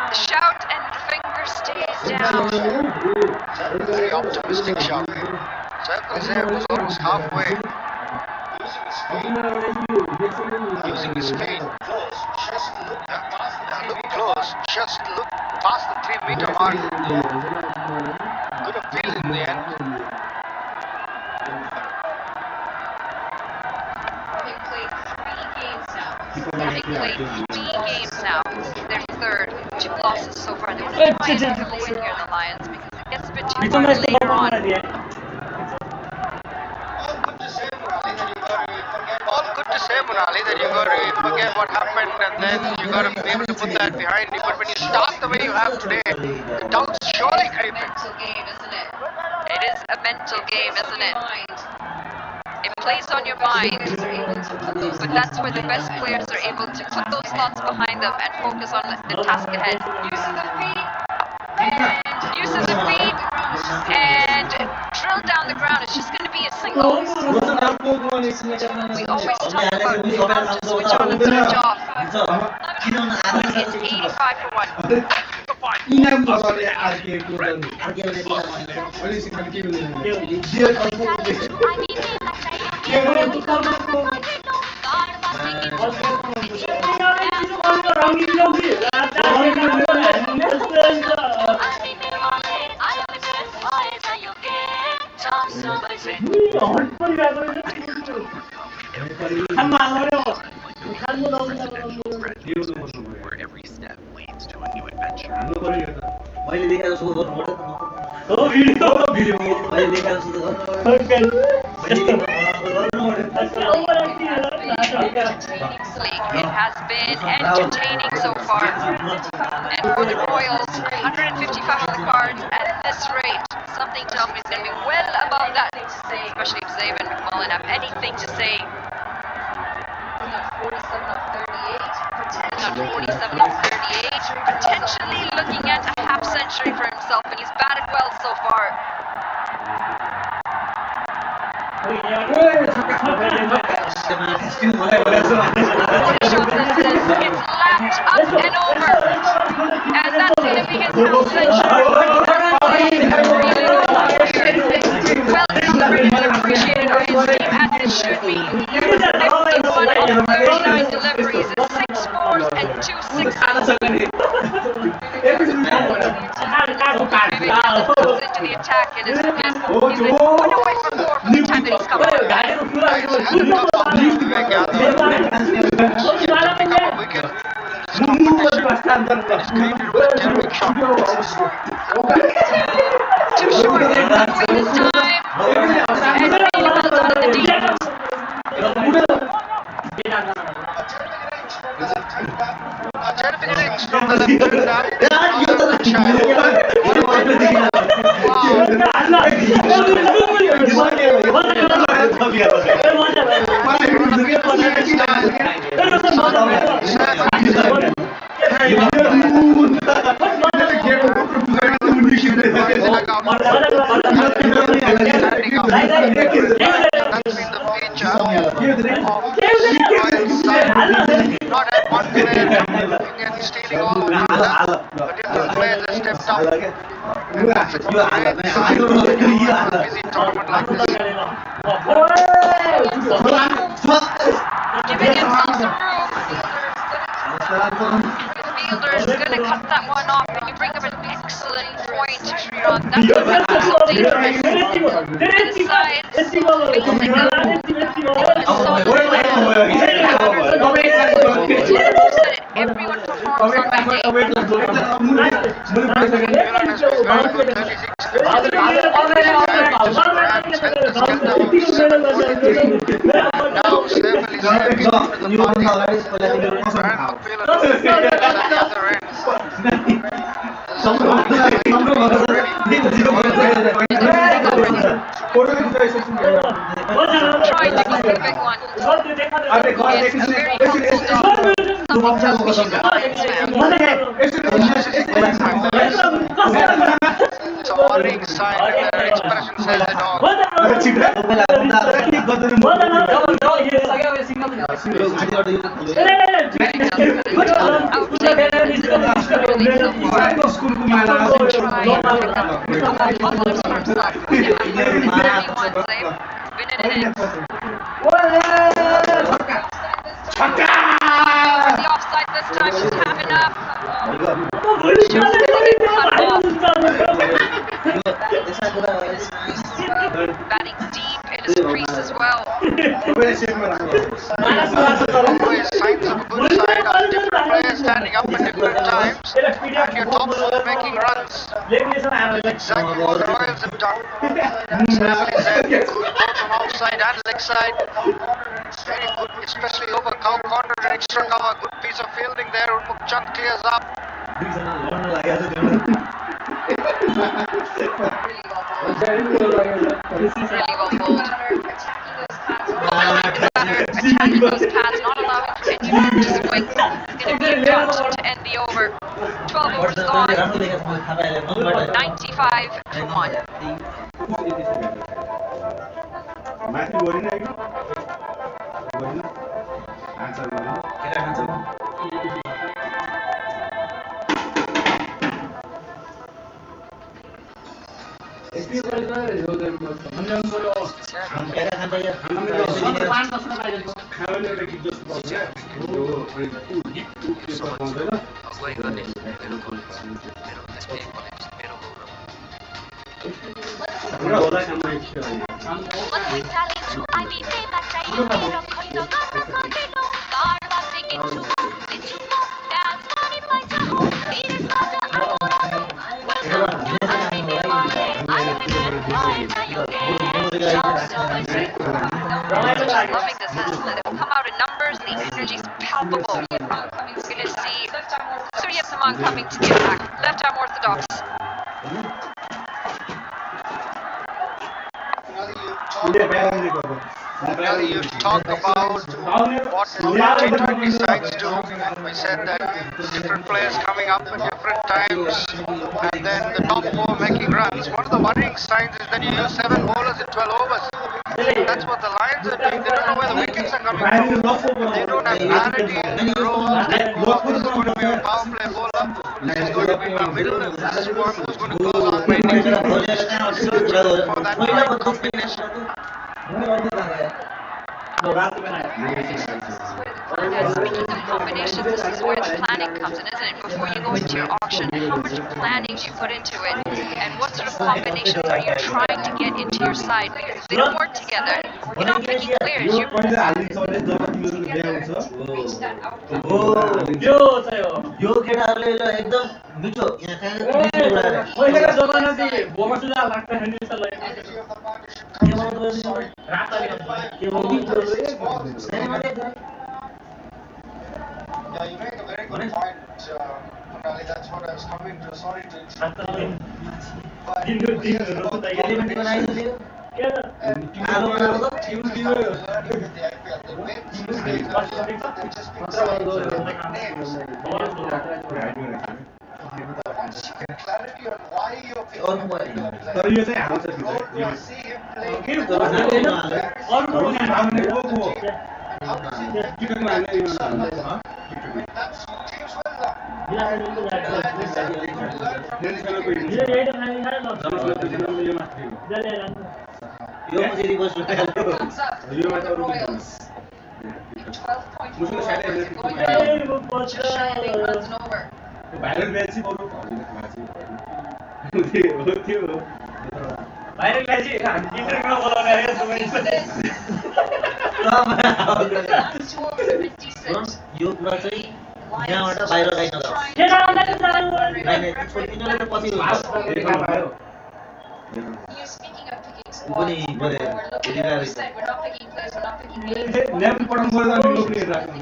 G: The shout and the finger stays down.
C: Very optimistic shout. Saiful Zaid was almost halfway. Using his feet. Look close. Just look past the 3-meter mark. Good appeal in the end.
G: Having played 3 games now. Their third. 2 losses so far. They want to try and have a win here, the Lions, because it gets a bit too hard later on.
C: All good to say, Monali, that you got to forget what happened and then you got to be able to put that behind you. But when you start the way you have today, the doubts surely creep in.
G: It is a mental game, isn't it? It plays on your mind, but that's where the best players are able to put those thoughts behind them and focus on the task ahead. Use of the feet and drill down the ground. It's just going to be a single. We always talk about how to switch on and switch off. It's 85 for 1.
B: Where every step leads to a new adventure.
G: It has been entertaining so far. And for the Royals, 155 on the cards at this rate. Something tells me it's going to be well above that, especially if Zaid and McMullen have anything to say. Not 47 off 38, potentially looking at a half century for himself, and he's batted well so far. It's lapped up and over, and that's going to be his half century. Well celebrated and appreciated by his team, as it should be. 51 of 39 deliveries, 6 fours and 2 sixes. Comes into the attack and is 1 away from 4 from the time that he's come on. Too short, not quite this time. And being held on the deep.
C: Terrific innings from the left the feature of Royal side. Not at one player coming and stealing all of the others, but if the players have stepped up, and that's a great sign when you have a busy tournament like this.
G: Giving himself some room. The fielder is going to cut that one off, and you bring up an excellent point, Sriram. That's so dangerous. To the side, fielding them. Everyone performs on that day. Trying to get the big one. It's a very helpful dog. Something tells me she's a Lions fan.
C: It's a warning sign, and their expression says it all.
G: The offside this time, she's had enough. She's going to get cut off. Batting deep in his crease as well.
C: Always signs of a good side of different players standing up at different times, and your top four making runs. That's exactly what the Royals have done. Certainly said, both on offside and leg side. Very good, especially over cow corner and extra cover. Good piece of fielding there. Mukchand clears up.
G: Really well bowled. Attacking those pads, not allowing for anyone to swing. He's going to be a cut to end the over. 12 overs gone. 95 to 1. Loving this. They've come out in numbers. The energy's palpable. You're going to see Surya Saman coming to get back. Left arm orthodox.
C: Now you talk about what T20 sides do. We said that different players coming up at different times, and then the top four making runs. One of the worrying signs is that you use 7 bowlers in 12 overs. That's what the Lions are doing. They don't know where the wickets are coming from. They don't have clarity in the roles. This is going to be a power play bowler. This is going to be my middle, and this is one who's going to go along my neck. For that right combination.
G: Speaking of combinations, this is where the planning comes in, isn't it? Before you go into your auction, how much planning do you put into it? And what sort of combinations are you trying to get into your side? Because if they don't work together, you're not picking players. You're
C: Yeah, you make a very good point, Monali. That's what I was coming to. Sorry to interrupt. Clarity on why you're picking
E: तर यो चाहिँ हाल्छ
C: Don't see him playing
E: के
C: in
E: हुन्छ अर्को हाल्ने को को टिकटमा हाल्ने that's what teams will learn.
G: Comes up for the Royals. 12 points for Royals. They're going down. Just shy of 8 runs and over.
E: Viral match चाहिँ बरु त्यो भाइरल म्याच हामी इन्टरभ्यूमा बोलाउने अरे
G: Last 2 overs have been decent.
H: यो कुरा चाहिँ यहाँबाट बाहिर again
G: You're speaking of picking squads. We're looking at what we said. We're not picking players. We're not picking names.
E: Name पढ्नु पर्दैन नि लोकले राख्नु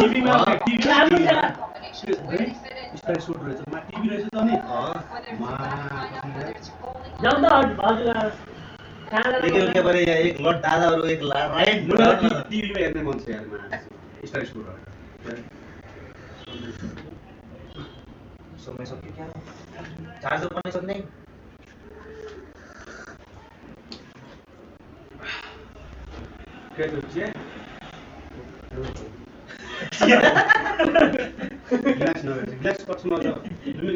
E: टिभीमा
G: Combinations. Where they fit in.
E: Style suit रहेछ मा टिभी रहेछ त नि
G: Whether it's lineup, whether it's rolling.
H: के भने एक लट दादाहरु एक राइट
E: मलाई टिभीमा हेर्ने मन छ यार मान्छे स्टाइल सुट
H: समय सक्यो क्या चार्जर पनि सक्ने
E: के त छ ग्लास न ग्लास पछिमा छ Lumbini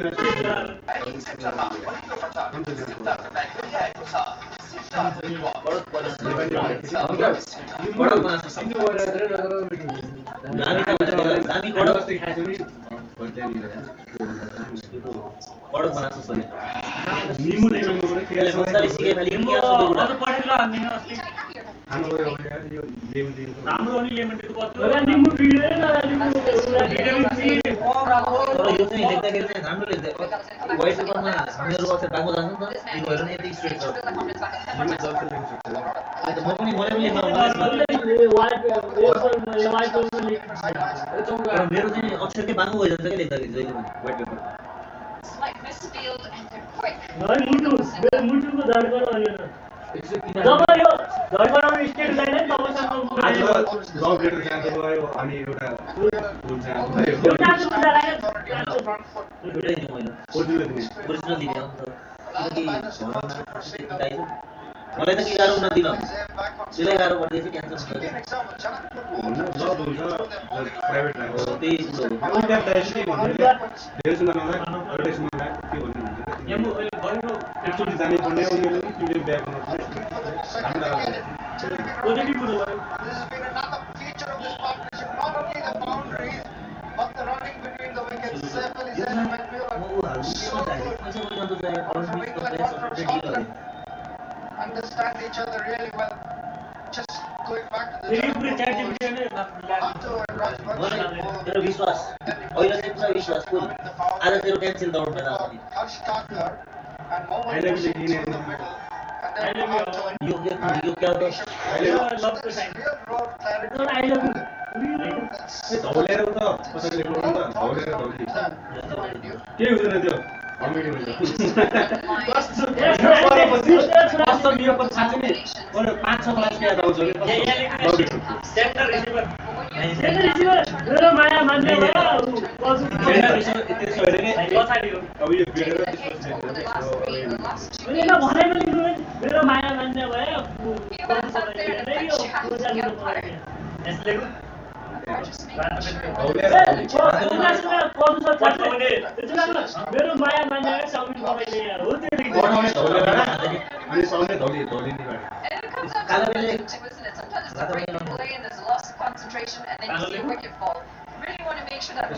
G: Slight misfield and they're quick.
H: मलाई त के गाह्रो हुन दिन त्यसलाई गाह्रो पर्दैछ cancer
C: understand each other really well. Just going back to the
H: तेरो विश्वास अहिले चाहिँ पुरा विश्वास फुल आज तेरो क्यान्सल दौड्दैन यो क्या हो
E: धौलेर त कसैले बोल्नु त धौलेर धौली के हुँदैन त्यो कमेडी हुन्छ कस्तो यो पनि थाहा छैन मैले 5-6 क्लास याद आउँछ सेन्टर रिसिभर मेरो माया मान्ने भयो त्यसो भने नि पछाडी हो अब यो भिडियो मैले भने पनि मेरो माया मान्ने भयो यसले मेरो माया मान्ने सबै तपाईले यहाँ हो त्यो अनि धौली धौली नि
G: There's a loss of concentration and then you see a wicket fall. Really want to make sure that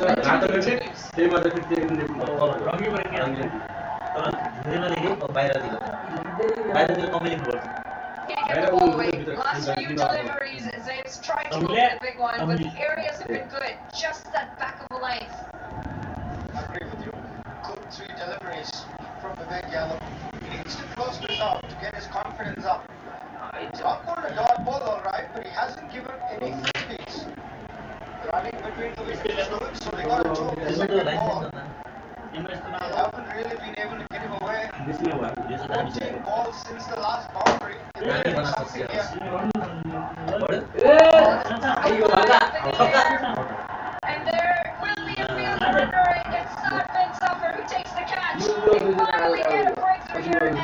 G: last few deliveries, Zayd's tried to go for the big one, but the areas have been good. Just that back of the line.
C: I agree with you. Good 3 deliveries from the big yellow. He needs to close this out to get his confidence up. He's not going to dot ball all right, but he hasn't given any freebies. Running between the wickets is good, so they got to choke the second ball. They haven't really been able to get him away. 14 balls since the last boundary.
G: And there will be a field runner against Sarfin Suffer who takes the catch. They finally get a breakthrough here and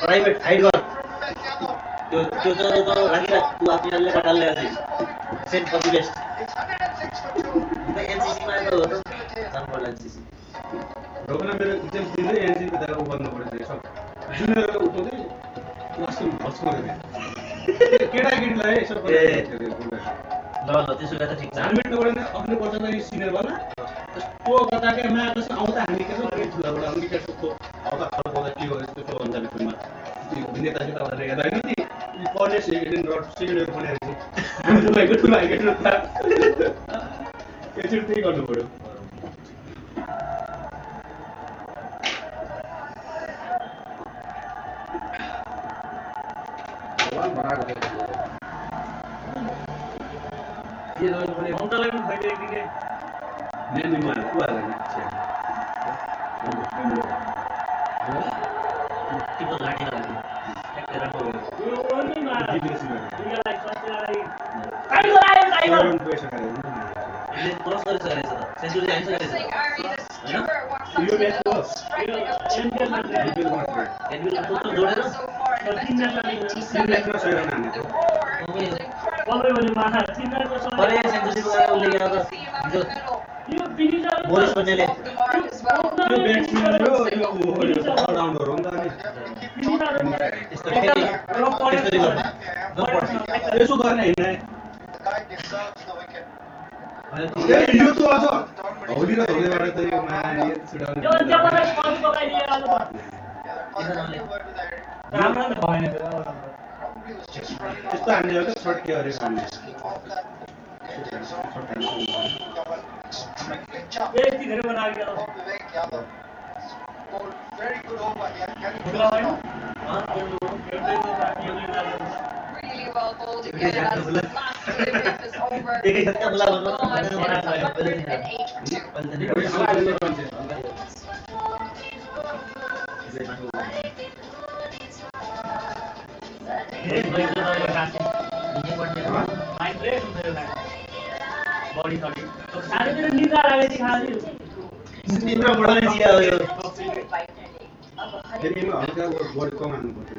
H: private hide गर त्यो त्यो चरो त राखिराख तु आफैले पटाल्ले अझै saint कपी best NCC मा त हो त जानु एनसीसी
E: रोकन मेरो इक्जाम दिँदै एनसीसी को दाउ बन्द पर्छ सब जुनियरको उठाउँदै क्लासको भस्को गरे केटाकेटीलाई यसो ल
H: त्यसो गर्दा ठिक छ
E: हामी टोडेन अग्लो पर्छ त सिनियर बना त्यो कताकै मायापछि आउँदा हामी के गर्छौँ ठुलाबाट अनि के सोध्छौँ आउँदा खर्च के गर्छ त्यो भन्छ नि फिल्ममा नेतासित आउँदा हेर्दा होइन नि कलेज सेकेन्ड र सेकेन्ड इयर पढेपछि हामी ठुलो आएको एकचोटि त्यही गर्नु पऱ्यो
H: बोरिस भन्नेले
E: यसो गर्ने होइन यो त अझ हौली र धौलेबाट त यो माया छुटाउने त्यस्तो हामीले एउटा सर्ट के गरेको हामीले
G: Really well bowled again as the last delivery of this over. On in
E: फेरि यो हल्का बढी कमाउनु पर्छ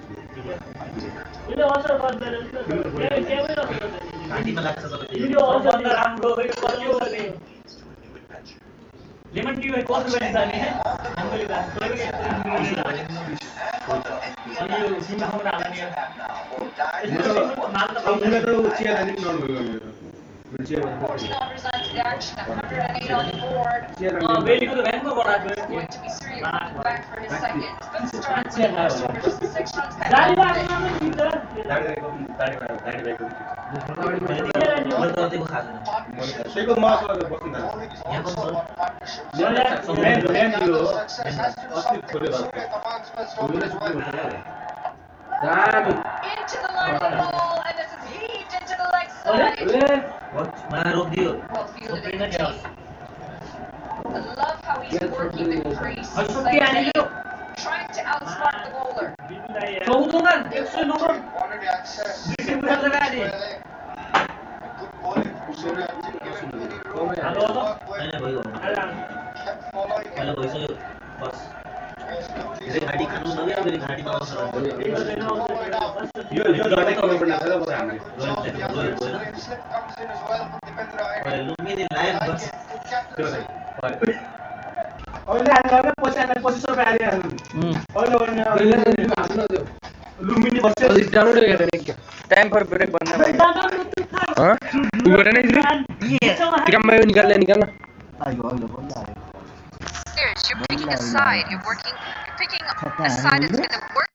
H: घाँटीमा लाग्छ
E: लेमन टी में कौन सा इंसान है हमको लिखा ये सीमा हम डालने है माल तो मुझे तो चिया लाने की नॉर्मल है चिया वेली को तो बैंक में बड़ा है दाढ़ी बात में इधर दाढ़ी
H: को खा
E: सही को मास वाला बसंत है मैं लो असली खोले बात
G: into the line of the ball, and this is heaved into the leg side.
H: मैं रोक दियो
G: Well fielded in the teeth. I love how he's working the crease, trying to outsmart the bowler.
H: घाटी खानु नभए फेरि घाटीमा आउँछ
E: यो डटे cover गर्न सक्छ बस हामीले
H: लुम्बिनी लाइन बस
E: त्यो चाहिँ अहिले हामीले 25 रुपैयाँ आइरहेको अहिले लुम्बिनी बस
F: डाउनलोड गरेर नि टाइम फर ब्रेक भन्दा गरेन तिकम्मा यो निकाल्न
G: You're picking a side. You're picking a side that's going to work